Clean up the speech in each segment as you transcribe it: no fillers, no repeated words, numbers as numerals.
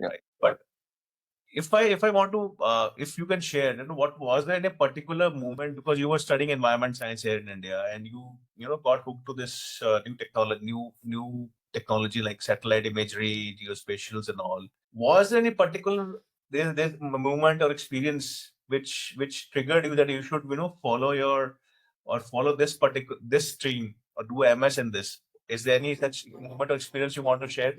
right? But if I want to, if you can share, what was there in a particular moment, because you were studying environment science here in India, and you got hooked to this new technology like satellite imagery, geospatials, and all. Was there any particular there's moment or experience which triggered you that you should follow this stream or do MS in this? Is there any such moment or experience you want to share?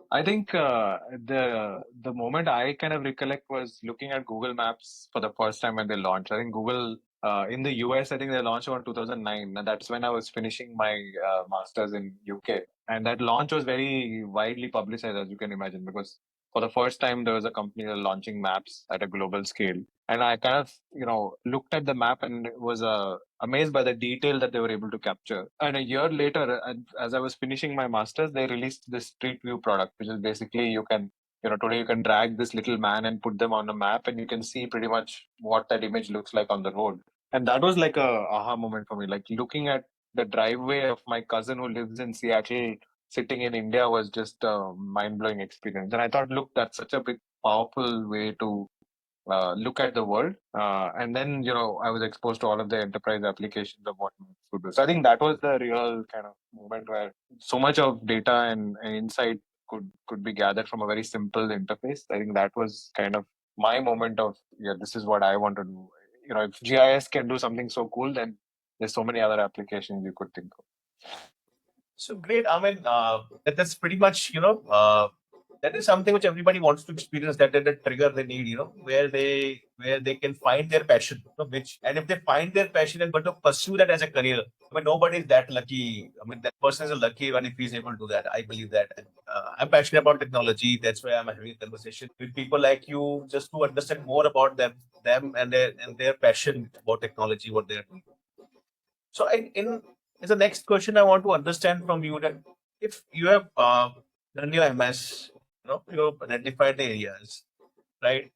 I think the moment I kind of recollect was looking at Google Maps for the first time when they launched. I think Google in the US, I think they launched around 2009, and that's when I was finishing my masters in UK. And that launch was very widely publicized, as you can imagine, because for the first time there was a company launching maps at a global scale. And I kind of, looked at the map and was amazed by the detail that they were able to capture. And a year later, as I was finishing my masters, they released this Street View product, which is basically today you can drag this little man and put them on a map, and you can see pretty much what that image looks like on the road. And that was like a aha moment for me. Like looking at the driveway of my cousin who lives in Seattle sitting in India was just a mind blowing experience. And I thought, look, that's such a big, powerful way to look at the world. And then, I was exposed to all of the enterprise applications of what maps could do. So I think that was the real kind of moment where so much of data and insight could be gathered from a very simple interface. I think that was kind of my moment of, yeah, this is what I want to do. If GIS can do something so cool, then there's so many other applications you could think of. So great. I mean, that's pretty much, that is something which everybody wants to experience. That is the trigger they need, where they can find their passion. And if they find their passion and but to pursue that as a career, I mean, nobody is that lucky. I mean, that person is a lucky one if he's able to do that. I believe that. And, I'm passionate about technology. That's why I'm having a conversation with people like you, just to understand more about them and their passion about technology, what they're doing. So, in as the next question, I want to understand from you that if you have done your MS, you have identified the areas, right?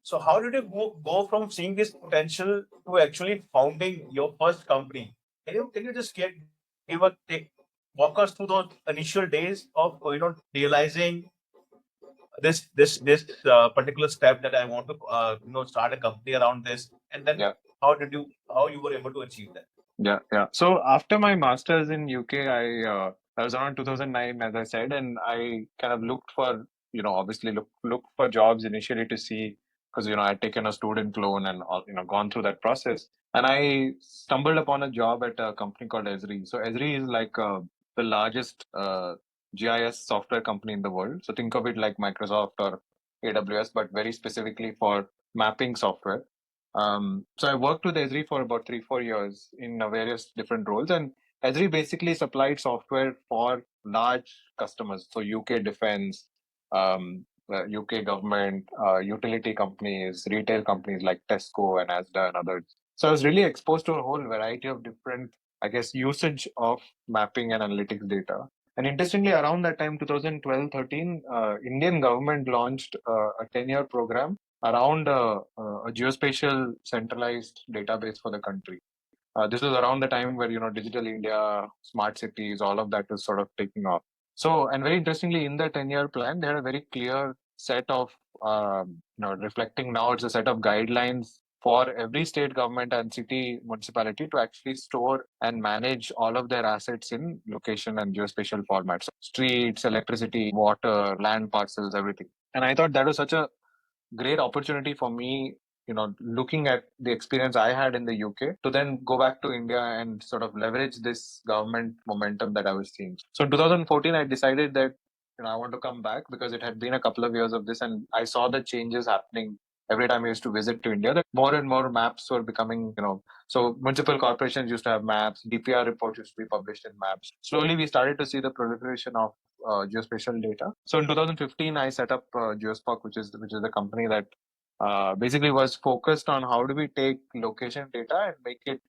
So, how did you go from seeing this potential to actually founding your first company? Can you just give a take, walk us through those initial days of realizing this particular step that I want to start a company around this, and then Yeah. how you were able to achieve that? Yeah. So after my master's in UK, that was around 2009, as I said, and I kind of looked for, obviously looked for jobs initially to see, because, I'd taken a student loan and all, gone through that process. And I stumbled upon a job at a company called Esri. So Esri is like the largest GIS software company in the world. So think of it like Microsoft or AWS, but very specifically for mapping software. So I worked with Esri for about 3-4 years in various different roles, and Esri basically supplied software for large customers, so UK defense, UK government, utility companies, retail companies like Tesco and Asda and others. So I was really exposed to a whole variety of different, I guess, usage of mapping and analytics data. And interestingly, around that time, 2012-13, Indian government launched a 10-year program around a geospatial centralized database for the country. This was around the time where digital India, smart cities, all of that was sort of taking off. So, and very interestingly, in the 10-year plan, they had a very clear set of reflecting now it's a set of guidelines for every state government and city municipality to actually store and manage all of their assets in location and geospatial formats: streets, electricity, water, land parcels, everything. And I thought that was such a great opportunity for me, looking at the experience I had in the UK to then go back to India and sort of leverage this government momentum that I was seeing. So in 2014, I decided that, I want to come back because it had been a couple of years of this and I saw the changes happening every time I used to visit to India, that more and more maps were becoming, so municipal corporations used to have maps, DPR reports used to be published in maps. Slowly, we started to see the proliferation of geospatial data. So in 2015, I set up Geospark, which is the company that basically was focused on how do we take location data and make it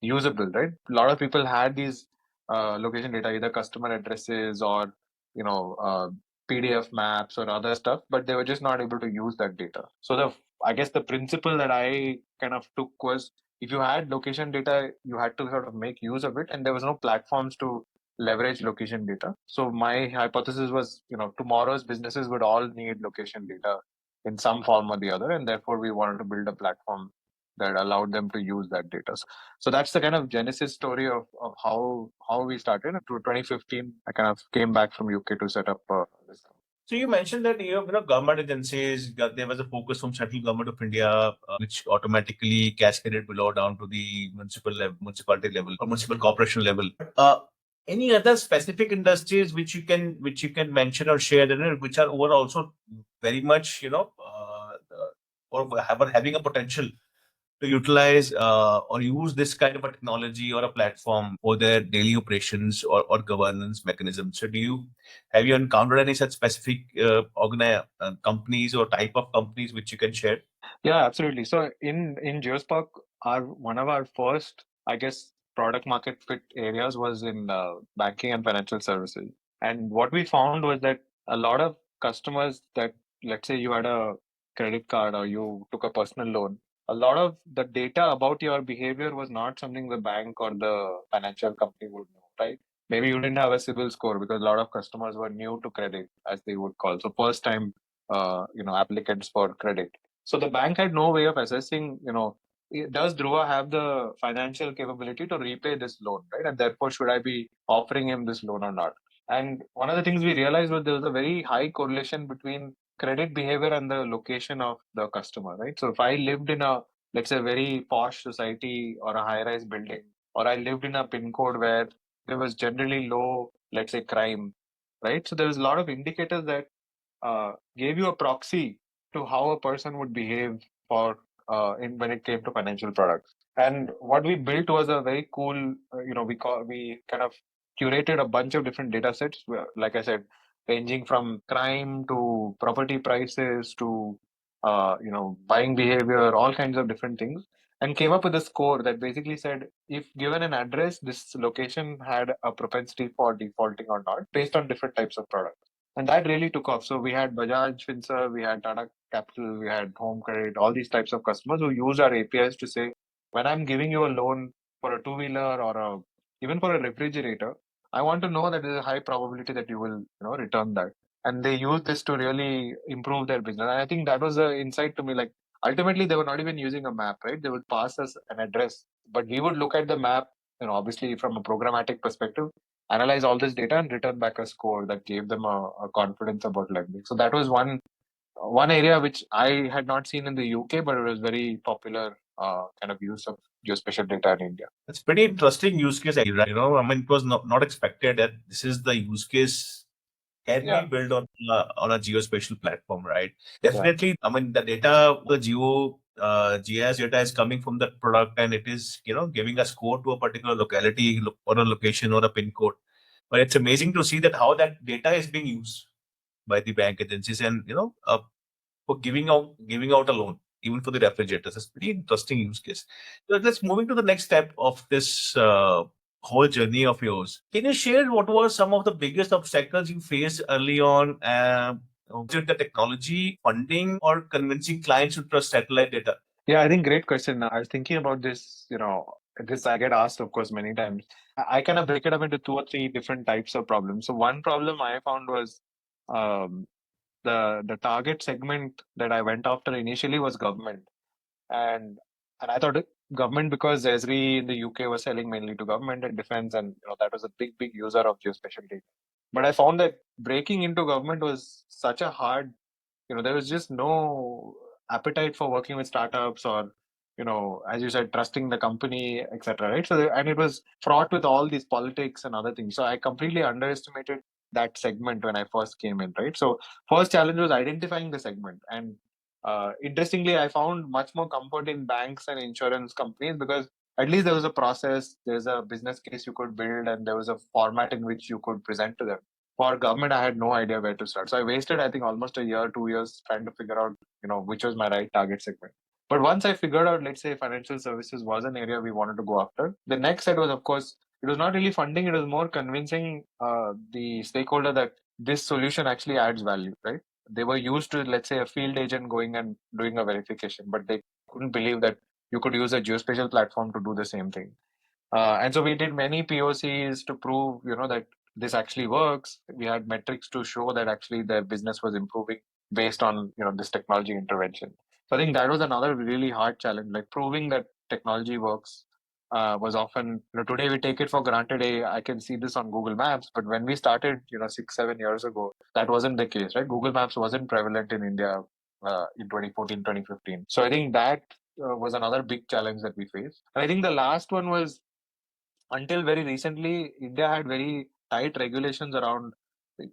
usable, right? A lot of people had these location data, either customer addresses or PDF maps or other stuff, but they were just not able to use that data. So I guess the principle that I kind of took was, if you had location data, you had to sort of make use of it, and there was no platforms to leverage location data. So my hypothesis was, tomorrow's businesses would all need location data in some form or the other, and therefore we wanted to build a platform that allowed them to use that data. So that's the kind of genesis story of how we started. To 2015, I kind of came back from UK to set up this company. So you mentioned that government agencies, there was a focus from central government of India, which automatically cascaded below down to the municipality level or municipal corporation level. Any other specific industries which you can mention or share that which are over also very much or having a potential to utilize or use this kind of a technology or a platform for their daily operations or governance mechanisms. So have you encountered any such specific companies or type of companies which you can share? Yeah, absolutely. So in Geospark, one of our first, I guess, product market fit areas was in banking and financial services. And what we found was that a lot of customers that, let's say you had a credit card or you took a personal loan, a lot of the data about your behavior was not something the bank or the financial company would know, right? Maybe you didn't have a CIBIL score because a lot of customers were new to credit, as they would call. So first time, applicants for credit. So the bank had no way of assessing, does Dhruva have the financial capability to repay this loan, right? And therefore, should I be offering him this loan or not? And one of the things we realized was there was a very high correlation between credit behavior and the location of the customer, right? So if I lived in a, let's say, very posh society or a high-rise building, or I lived in a pin code where there was generally low, let's say, crime, right? So there was a lot of indicators that gave you a proxy to how a person would behave for in when it came to financial products. And what we built was a very cool, we kind of curated a bunch of different data sets, like I said, ranging from crime to property prices to buying behavior, all kinds of different things, and came up with a score that basically said if given an address, this location had a propensity for defaulting or not based on different types of products. And that really took off. So we had Bajaj Finserv, we had Tata Capital, we had Home Credit, all these types of customers who use our APIs to say, when I'm giving you a loan for a two-wheeler or even for a refrigerator, I want to know that there's a high probability that you will, return that. And they use this to really improve their business. And I think that was the insight to me. Like ultimately, they were not even using a map, right? They would pass us an address, but we would look at the map, obviously from a programmatic perspective, analyze all this data and return back a score that gave them a confidence about lending. So that was one area which I had not seen in the UK, but it was very popular kind of use of geospatial data in India. It's pretty interesting use case, right? I mean, it was not expected that this is the use case can be Yeah. built on a geospatial platform, right? Yeah. Definitely. I mean, the data, the GIS data is coming from that product, and it is giving a score to a particular locality or a location or a pin code. But it's amazing to see that how that data is being used by the bank agencies, and for giving out a loan, even for the refrigerators. It's pretty interesting use case. So let's moving to the next step of this whole journey of yours. Can you share what were some of the biggest obstacles you faced early on? Was it the technology, funding, or convincing clients to trust satellite data? Yeah, I think great question. I was thinking about this, this I get asked, of course, many times. I kind of break it up into two or three different types of problems. So one problem I found was um, the target segment that I went after initially was government, and I thought government because Esri in the UK was selling mainly to government and defense, and that was a big user of geospatial data. But I found that breaking into government was such a hard, there was just no appetite for working with startups or as you said, trusting the company, etc., right? So and it was fraught with all these politics and other things, so I completely underestimated that segment when I first came in, right? So first challenge was identifying the segment, and interestingly I found much more comfort in banks and insurance companies because at least there was a process, there's a business case you could build, and there was a format in which you could present to them. For government, I had no idea where to start. So I wasted, I think, almost a year, 2 years trying to figure out, which was my right target segment. But once I figured out, let's say financial services was an area we wanted to go after, the next set was, of course, it was not really funding, it was more convincing the stakeholder that this solution actually adds value, right? They were used to, let's say, a field agent going and doing a verification, but they couldn't believe that you could use a geospatial platform to do the same thing. And so we did many POCs to prove, that this actually works. We had metrics to show that actually their business was improving based on this technology intervention. So I think that was another really hard challenge, like proving that technology works. Was often, today we take it for granted. Hey, I can see this on Google Maps, but when we started, 6, 7 years ago, that wasn't the case, right? Google Maps wasn't prevalent in India in 2014, 2015. So I think that was another big challenge that we faced. And I think the last one was, until very recently, India had very tight regulations around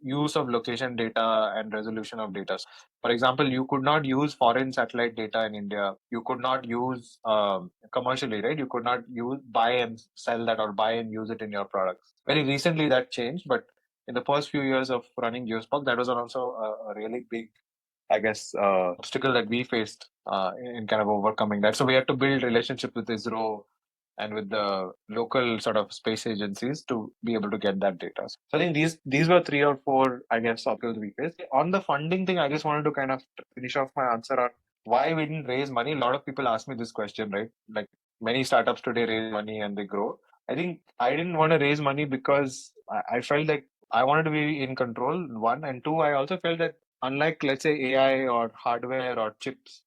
use of location data and resolution of data. For example, you could not use foreign satellite data in India. You could not use commercially, right? You could not use buy and sell that or buy and use it in your products. Very recently that changed, but in the first few years of running Geospatial, that was also a really big, I guess, obstacle that we faced in kind of overcoming that. So we had to build relationship with ISRO and with the local sort of space agencies to be able to get that data. So I think these were 3 or 4, I guess, obstacles we faced. On the funding thing, I just wanted to kind of finish off my answer on why we didn't raise money. A lot of people ask me this question, right? Like many startups today raise money and they grow. I think I didn't want to raise money because I felt like I wanted to be in control, one, and two, I also felt that unlike, let's say, AI or hardware or chips,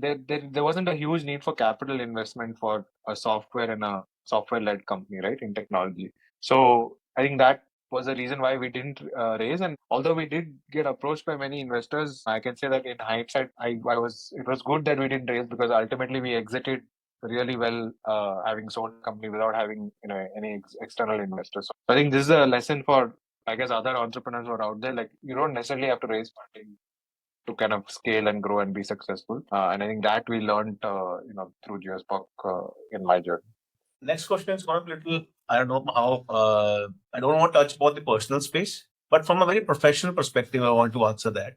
there wasn't a huge need for capital investment for a software and a software-led company, right, in technology. So I think that was the reason why we didn't raise. And although we did get approached by many investors, I can say that in hindsight, it was good that we didn't raise, because ultimately we exited really well, having sold the company without having any external investors. So I think this is a lesson for, I guess, other entrepreneurs who are out there. Like, you don't necessarily have to raise funding to kind of scale and grow and be successful. And I think that we learned, through Geospark in my journey. Next question is going to be a little, I don't know how, I don't want to touch upon the personal space, but from a very professional perspective, I want to answer that.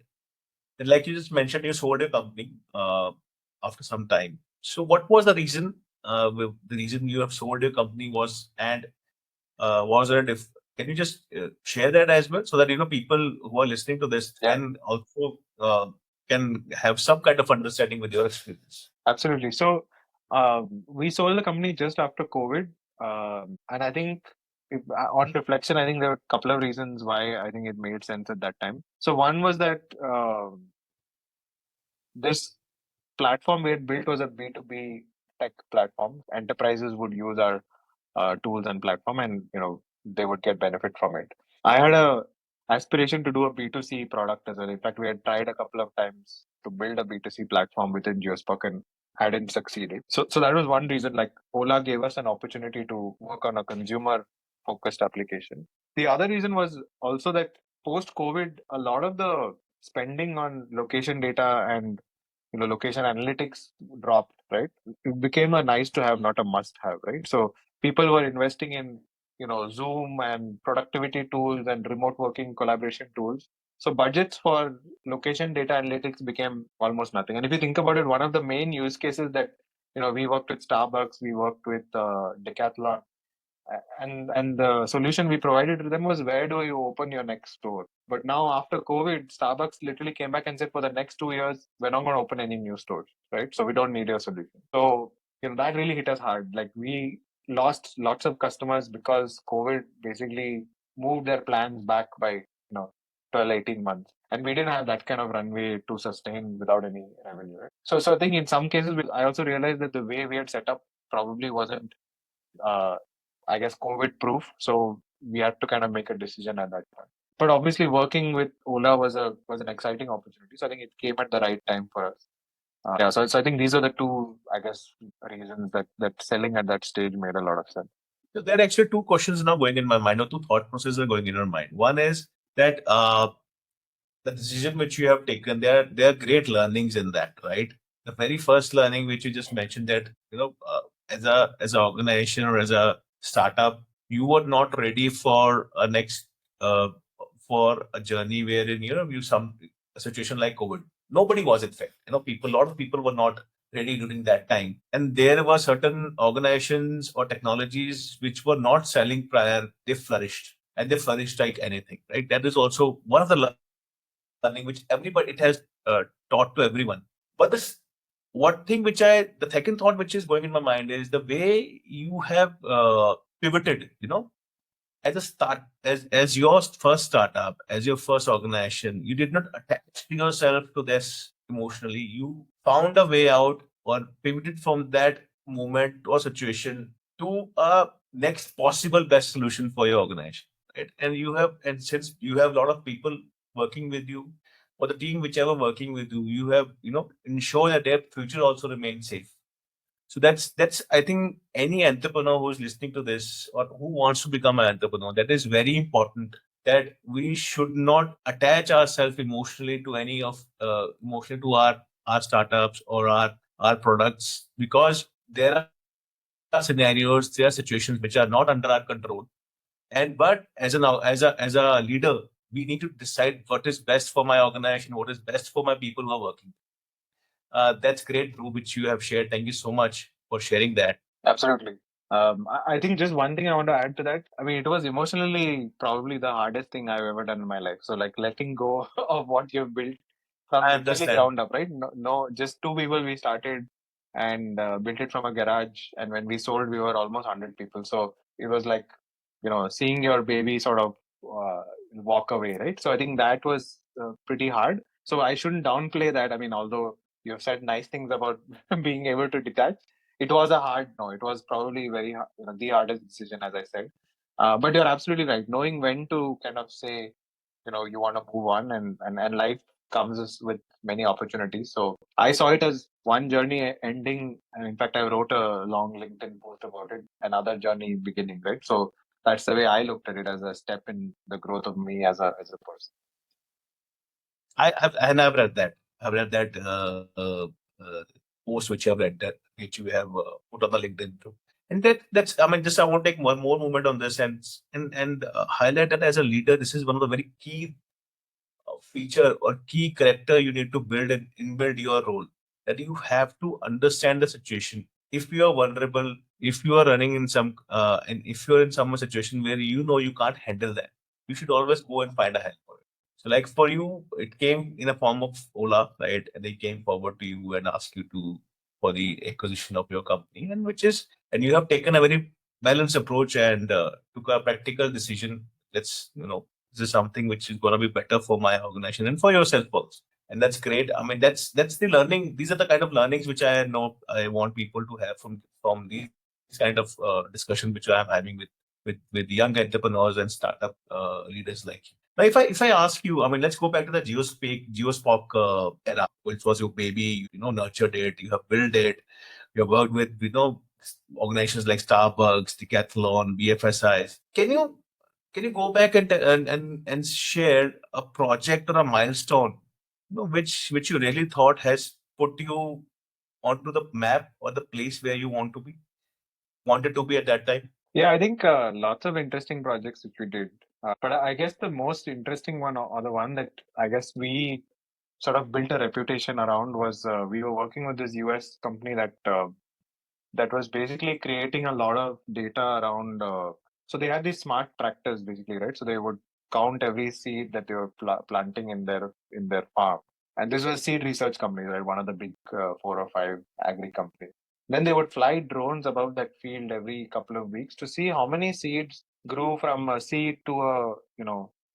And like you just mentioned, you sold your company after some time. So what was the reason? The reason you have sold your company was, and was there a can you just share that as well, so that people who are listening to this can also can have some kind of understanding with your experience? Absolutely. So we sold the company just after COVID, and I think, on reflection, I think there were a couple of reasons why I think it made sense at that time. So one was that this platform we had built was a B2B tech platform. Enterprises would use our tools and platform, and they would get benefit from it. I had a aspiration to do a B2C product as well. In fact, we had tried a couple of times to build a B2C platform within Geospark and hadn't succeeded. So that was one reason. Like, Ola gave us an opportunity to work on a consumer focused application. The other reason was also that post COVID, a lot of the spending on location data and location analytics dropped, right? It became a nice to have, not a must have, right? So people were investing in Zoom and productivity tools and remote working collaboration tools. So budgets for location data analytics became almost nothing. And if you think about it, one of the main use cases that we worked with Starbucks, we worked with Decathlon, and the solution we provided to them was, where do you open your next store? But now after COVID, Starbucks literally came back and said, for the next 2 years, we're not going to open any new stores, right? So we don't need your solution. So that really hit us hard. Like, we lost lots of customers because COVID basically moved their plans back by 12, 18 months. And we didn't have that kind of runway to sustain without any revenue. Right? So I think in some cases, I also realized that the way we had set up probably wasn't, uh, I guess, COVID proof. So we had to kind of make a decision at that point. But obviously, working with Ola was an exciting opportunity. So I think it came at the right time for us. So I think these are the two, I guess, reasons that selling at that stage made a lot of sense. So there are actually two questions now going in my mind, or two thought processes are going in your mind. One is that the decision which you have taken, there are great learnings in that, right? The very first learning which you just mentioned, that as an organization or as a startup, you were not ready for a next for a journey wherein a situation like COVID. Nobody was, in fact. A lot of people were not ready during that time, and there were certain organizations or technologies which were not selling prior. They flourished, and they flourished like anything, right? That is also one of the learning which everybody, it has taught to everyone. But this one thing the second thought which is going in my mind is the way you have pivoted, as a start, as your first startup, as your first organization, you did not attach yourself to this emotionally. You found a way out or pivoted from that moment or situation to a next possible best solution for your organization. Right? And since you have a lot of people working with you, or the team whichever working with you, you have, ensure that their future also remains safe. So that's I think any entrepreneur who's listening to this or who wants to become an entrepreneur, that is very important, that we should not attach ourselves emotionally to any of emotionally to our startups or our products, because there are scenarios, there are situations which are not under our control. And but as a leader, we need to decide what is best for my organization, what is best for my people who are working. That's great, Dhruv, which you have shared. Thank you so much for sharing that. Absolutely. I think just one thing I want to add to that. I mean, it was emotionally probably the hardest thing I've ever done in my life. So, like letting go of what you've built from I literally understand. ground up, right? No, no, just two people we started and built it from a garage. And when we sold, we were almost 100 people. So it was like, seeing your baby sort of walk away, right? So I think that was pretty hard. So I shouldn't downplay that. I mean, although you've said nice things about being able to detach, it was a hard no. It was probably very, the hardest decision, as I said. But you're absolutely right. Knowing when to kind of say, you want to move on, and life comes with many opportunities. So I saw it as one journey ending, and in fact I wrote a long LinkedIn post about it, another journey beginning, right? So that's the way I looked at it, as a step in the growth of me as a person. I've read that. I've read that post which you have read that which you have put on the LinkedIn too. And that's I mean, just I want to take one more moment on this and highlight that as a leader, this is one of the very key feature or key character you need to build and inbuild your role. That you have to understand the situation. If you are vulnerable, if you are running in some and if you're in some situation where you know you can't handle that, you should always go and find a help for it. So like for you, it came in a form of Ola, right? And they came forward to you and asked you to for the acquisition of your company, and which is and you have taken a very balanced approach and took a practical decision. Let's this is something which is going to be better for my organization and for yourself also. And that's great. I mean, that's the learning. These are the kind of learnings which I know I want people to have from these kind of discussion which I'm having with young entrepreneurs and startup leaders like you. Now, if I ask you, I mean, let's go back to the Geospoc era, which was your baby. You know, nurtured it, you have built it, you have worked with organizations like Starbucks, Decathlon, BFSI. Can you go back and share a project or a milestone, which you really thought has put you onto the map or the place where you wanted to be at that time? Yeah, I think lots of interesting projects which we did. But I guess the most interesting one, or the one that I guess we sort of built a reputation around, was we were working with this US company that was basically creating a lot of data around. So they had these smart tractors, basically, right? So they would count every seed that they were planting in their farm. And this was seed research company, right? One of the big 4 or 5 agri companies. Then they would fly drones above that field every couple of weeks to see how many seeds grew from a seed to a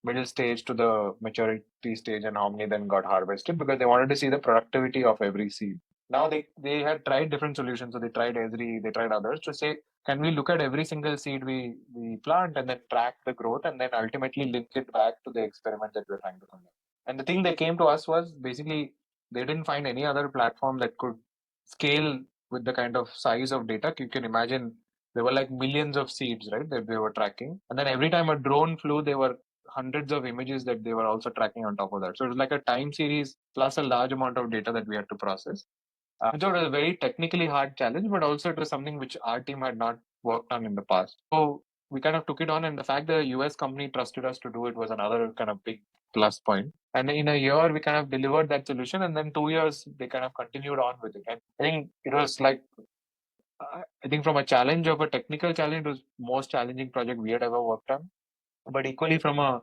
middle stage to the maturity stage, and how many then got harvested, because they wanted to see the productivity of every seed. Now they had tried different solutions. So they tried Esri, they tried others to say, can we look at every single seed we plant and then track the growth and then ultimately link it back to the experiment that we're trying to conduct. And the thing they came to us was basically they didn't find any other platform that could scale with the kind of size of data. You can imagine there were like millions of seeds, right, that they were tracking. And then every time a drone flew, there were hundreds of images that they were also tracking on top of that. So it was like a time series plus a large amount of data that we had to process. So it was a very technically hard challenge, but also it was something which our team had not worked on in the past. So we kind of took it on, and the fact that a US company trusted us to do it was another kind of big plus point. And in a year, we kind of delivered that solution, and then 2 years they kind of continued on with it. And I think it was like, I think from a challenge of a technical challenge, it was most challenging project we had ever worked on. But equally from a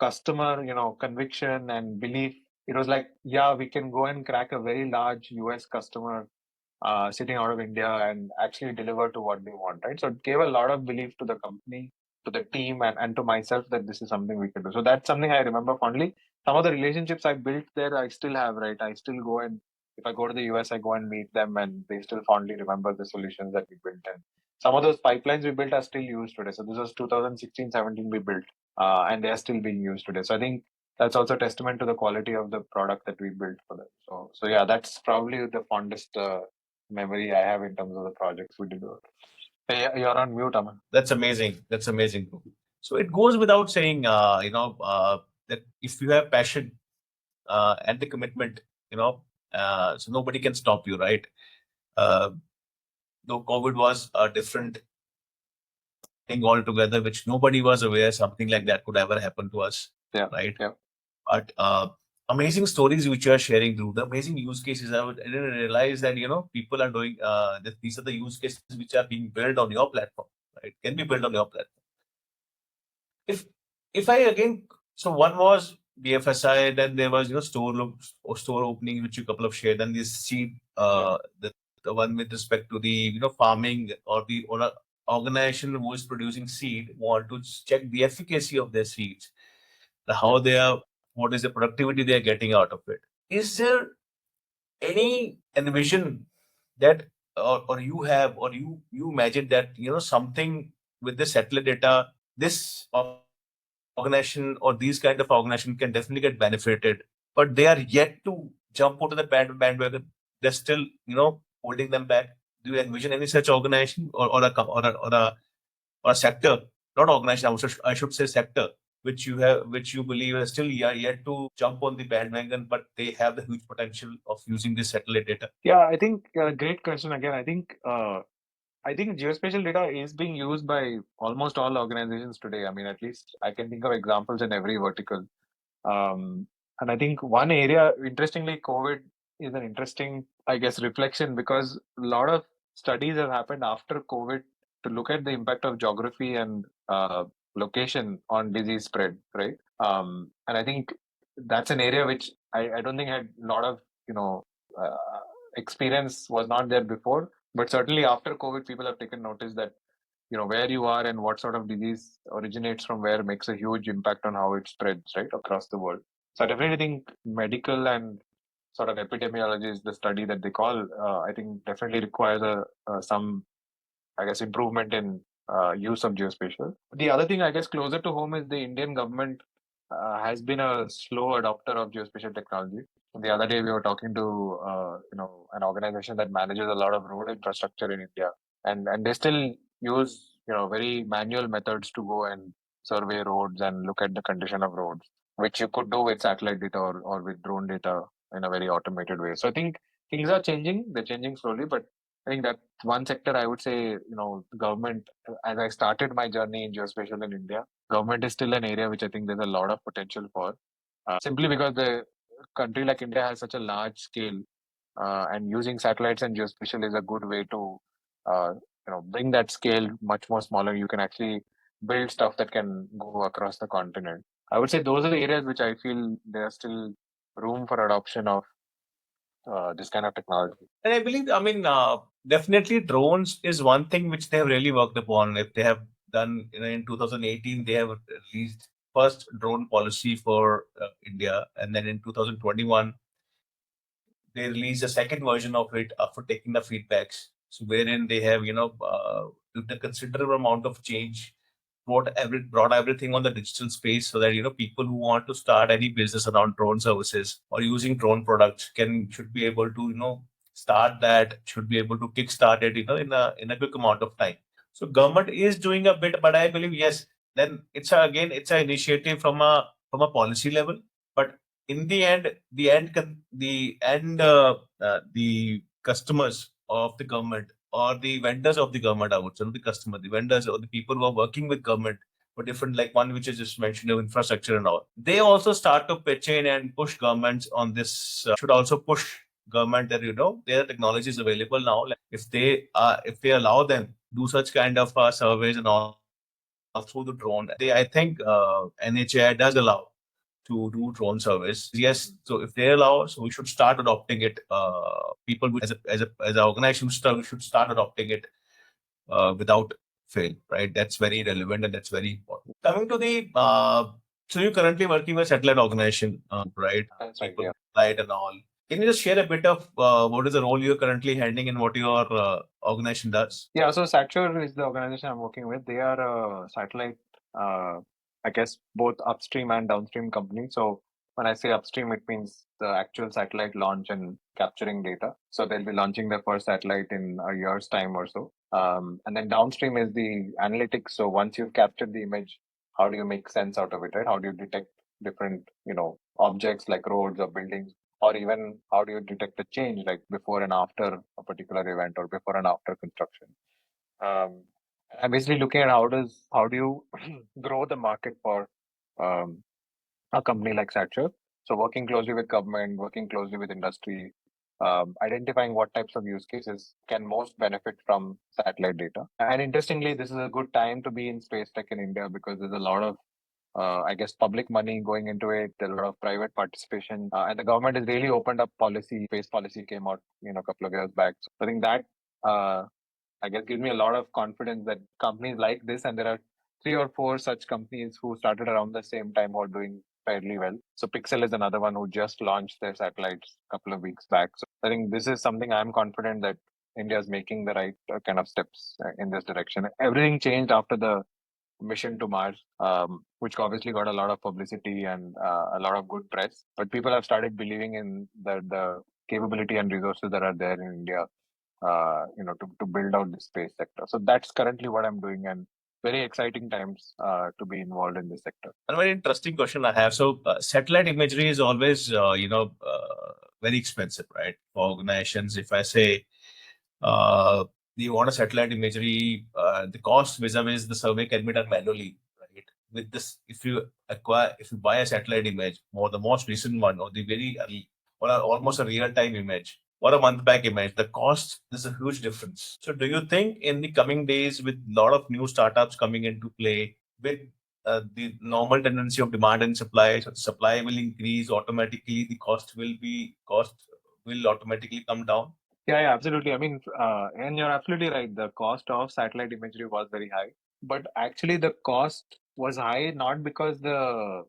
customer, conviction and belief, it was like, yeah, we can go and crack a very large US customer sitting out of India and actually deliver to what they want, right? So it gave a lot of belief to the company, to the team and to myself that this is something we can do. So that's something I remember fondly. Some of the relationships I built there, I still have, right? I still go and if I go to the US, I go and meet them and they still fondly remember the solutions that we built. And some of those pipelines we built are still used today. So this was 2016, 17 we built, and they are still being used today. So I think that's also testament to the quality of the product that we built for them. So yeah, that's probably the fondest memory I have in terms of the projects we did. Hey, you're on mute, Aman. That's amazing. That's amazing. So it goes without saying, that if you have passion and the commitment, so nobody can stop you, right? Uh, though COVID was a different thing altogether, which nobody was aware something like that could ever happen to us, Yeah, right? yeah. But amazing stories which you are sharing through the amazing use cases. I didn't realize that people are doing that these are the use cases which are being built on your platform, right? Can be built on your platform. If if I again, so one was BFSI, then there was store opening which you couple of shared, then this seed the one with respect to the farming or a organization who is producing seed want to check the efficacy of their seeds, how they are, what is the productivity they are getting out of it. Is there any envision that or you have or you imagine that something with the satellite data, this organization or these kind of organization can definitely get benefited, but they are yet to jump onto the bandwagon. They're still holding them back. Do you envision any such organization or a sector, not organization, I should say sector, which you believe are still yet to jump on the bandwagon, but they have the huge potential of using this satellite data? Yeah, I think great question again. I think geospatial data is being used by almost all organizations today. I mean, at least I can think of examples in every vertical. And I think one area, interestingly, COVID is an interesting, I guess, reflection because a lot of studies have happened after COVID to look at the impact of geography and location on disease spread, right? And I think that's an area which I don't think had a lot of, you know, uh, experience was not there before. But certainly after COVID, people have taken notice that where you are and what sort of disease originates from where makes a huge impact on how it spreads right across the world. So I definitely think medical and sort of epidemiology is the study that they call. I think definitely requires some, I guess, improvement in use of geospatial. The other thing, I guess, closer to home is the Indian government has been a slow adopter of geospatial technology. The other day, we were talking to an organization that manages a lot of road infrastructure in India, and they still use very manual methods to go and survey roads and look at the condition of roads, which you could do with satellite data or with drone data in a very automated way. So I think things are changing. They're changing slowly, but I think that one sector I would say, government, as I started my journey in geospatial in India, government is still an area which I think there's a lot of potential for, simply because the country like India has such a large scale, and using satellites and geospatial is a good way to, uh, bring that scale much more smaller. You can actually build stuff that can go across the continent. I would say those are the areas which I feel there's still room for adoption of this kind of technology. And I believe, I mean, definitely drones is one thing which they have really worked upon. If they have done, in 2018, they have released first drone policy for India, and then in 2021 they released a second version of it after taking the feedbacks. So wherein they have, with a considerable amount of change, brought everything on the digital space so that people who want to start any business around drone services or using drone products should be able to start that, should be able to kickstart it in a quick amount of time. So government is doing a bit, but I believe yes, then it's an initiative from a policy level, but in the end, the customers of the government or the vendors of the government, I would say, not the customer, the vendors or the people who are working with government for different, like one which is just mentioned, of infrastructure and all. They also start to pitch in and push governments on this. Should also push government that their technology is available now. Like if they allow them do such kind of surveys and all through the drone, I think NHI does allow to do drone service. Yes, so if they allow, so we should start adopting it. People as a organization should start adopting it without fail, right? That's very relevant and that's very important. Coming to the, so you're currently working with satellite organization, right? That's right. People Yeah. flight and all. Can you just share a bit of what is the role you're currently handling and what your organization does? Yeah, so Satcher is the organization I'm working with. They are a satellite, uh, I guess, both upstream and downstream company. So when I say upstream, it means the actual satellite launch and capturing data. So they'll be launching their first satellite in a year's time or so. And then downstream is the analytics. So once you've captured the image, how do you make sense out of it, right? How do you detect different, objects like roads or buildings? Or even how do you detect a change like before and after a particular event or before and after construction? um, I'm basically looking at how do you grow the market for um, a company like Satcher. So working closely with government, working closely with industry, identifying what types of use cases can most benefit from satellite data. And interestingly, this is a good time to be in space tech in India because there's a lot of I guess public money going into it. There's a lot of private participation, and the government has really opened up policy. Space policy came out, a couple of years back. So I think that uh, I guess gives me a lot of confidence that companies like this, and there are three or four such companies who started around the same time or doing fairly well. So Pixel is another one who just launched their satellites a couple of weeks back. So I think this is something I'm confident that India is making the right kind of steps in this direction. Everything changed after the mission to Mars, which obviously got a lot of publicity and a lot of good press. But people have started believing in the capability and resources that are there in India, to build out the space sector. So that's currently what I'm doing, and very exciting times to be involved in this sector. A very interesting question I have. So, satellite imagery is always, very expensive, right? For organizations, if I say, uh, you want a satellite imagery, the cost vis-a-vis the survey can be done manually, right? With this, if you buy a satellite image, or the most recent one, or the very early, or almost a real-time image, or a month back image, the cost, there's a huge difference. So, do you think in the coming days, with a lot of new startups coming into play, with the normal tendency of demand and supply, so supply will increase automatically, the cost will automatically come down? Yeah, absolutely. I mean, and you're absolutely right. The cost of satellite imagery was very high, but actually the cost was high not because the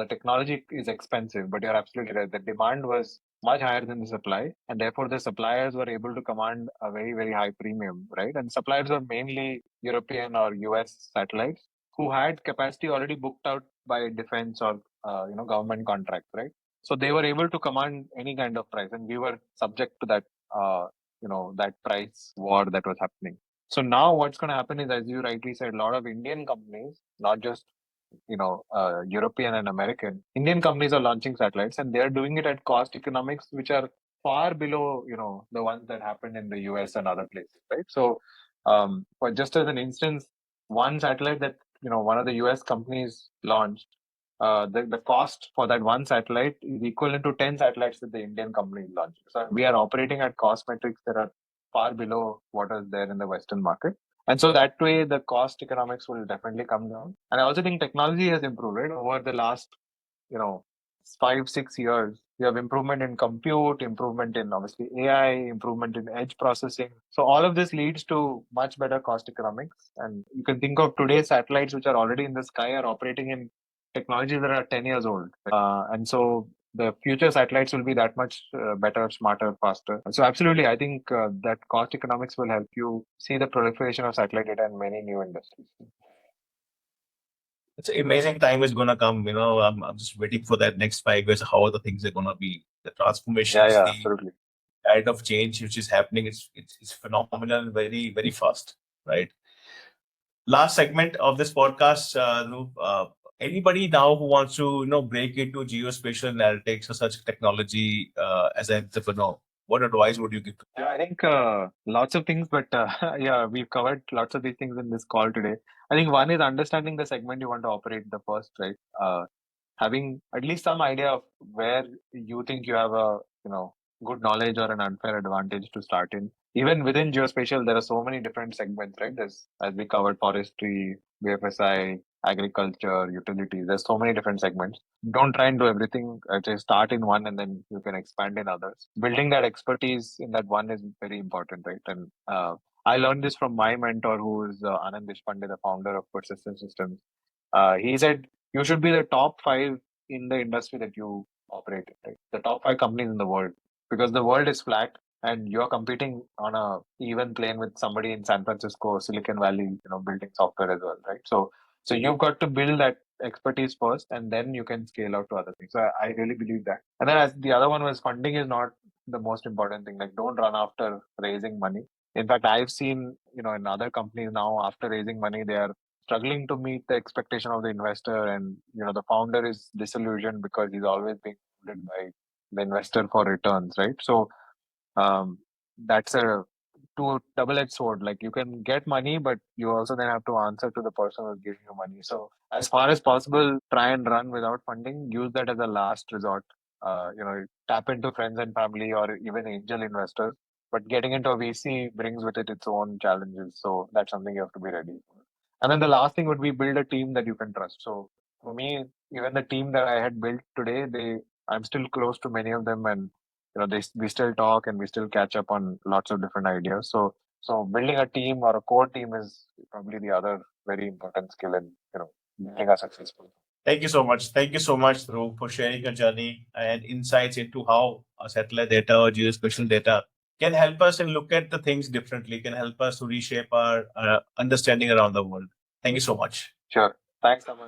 technology is expensive, but you're absolutely right. The demand was much higher than the supply, and therefore the suppliers were able to command a very, very high premium, right? And suppliers were mainly European or US satellites who had capacity already booked out by defense or government contracts, right? So they were able to command any kind of price, and we were subject to that price war that was happening. So now what's going to happen is, as you rightly said, a lot of Indian companies, not just European and American, Indian companies are launching satellites, and they're doing it at cost economics which are far below the ones that happened in the US and other places, right? So, for just as an instance, one satellite that one of the US companies launched, the cost for that one satellite is equivalent to 10 satellites that the Indian company is launching. So we are operating at cost metrics that are far below what is there in the Western market. And so that way, the cost economics will definitely come down. And I also think technology has improved, right? Over the last, you know, 5, 6 years, you have improvement in compute, improvement in obviously AI, improvement in edge processing. So all of this leads to much better cost economics. And you can think of today's satellites, which are already in the sky, are operating in technologies that are 10 years old. And so the future satellites will be that much better, smarter, faster. So absolutely, I think that cost economics will help you see the proliferation of satellite data in many new industries. It's an amazing time is gonna come. I'm just waiting for that next 5 years. How the things are gonna be, the Yeah, transformations, yeah, the absolutely. kind of change which is happening. It's phenomenal, very very fast, right? Last segment of this podcast, Roop, anybody now who wants to break into geospatial analytics or such technology as an entrepreneur, what advice would you give to? Yeah, I think lots of things, but yeah, we've covered lots of these things in this call today. I think one is understanding the segment you want to operate the first, right? Having at least some idea of where you think you have a good knowledge or an unfair advantage to start in. Even within geospatial, there are so many different segments, right? There's, as we covered, forestry, BFSI, agriculture, utilities. There's so many different segments. Don't try and do everything. Just start in one, and then you can expand in others. Building that expertise in that one is very important, right? And I learned this from my mentor, who is Anand Deshpande, the founder of Persistent Systems. He said you should be the top five in the industry that you operate in, right? The top five companies in the world, because the world is flat and you're competing on a even plane with somebody in San Francisco, Silicon Valley, building software as well, right? So you've got to build that expertise first, and then you can scale out to other things. So I really believe that. And then as the other one was, funding is not the most important thing. Like, don't run after raising money. In fact, I've seen, in other companies now, after raising money, they are struggling to meet the expectation of the investor, and the founder is disillusioned because he's always being pulled by the investor for returns, right? So um, that's a double-edged sword. Like, you can get money, but you also then have to answer to the person who's giving you money. So as far as possible, try and run without funding. Use that as a last resort. Tap into friends and family or even angel investors. But getting into a VC brings with it its own challenges. So that's something you have to be ready for. And then the last thing would be, build a team that you can trust. So for me, even the team that I had built today, I'm still close to many of them, and we still talk and we still catch up on lots of different ideas. So building a team or a core team is probably the other very important skill in building a successful. Thank you so much. Thank you so much, Dhruv, for sharing your journey and insights into how satellite data or geospatial data can help us and look at the things differently, can help us to reshape our understanding around the world. Thank you so much. Sure. Thanks, Aman.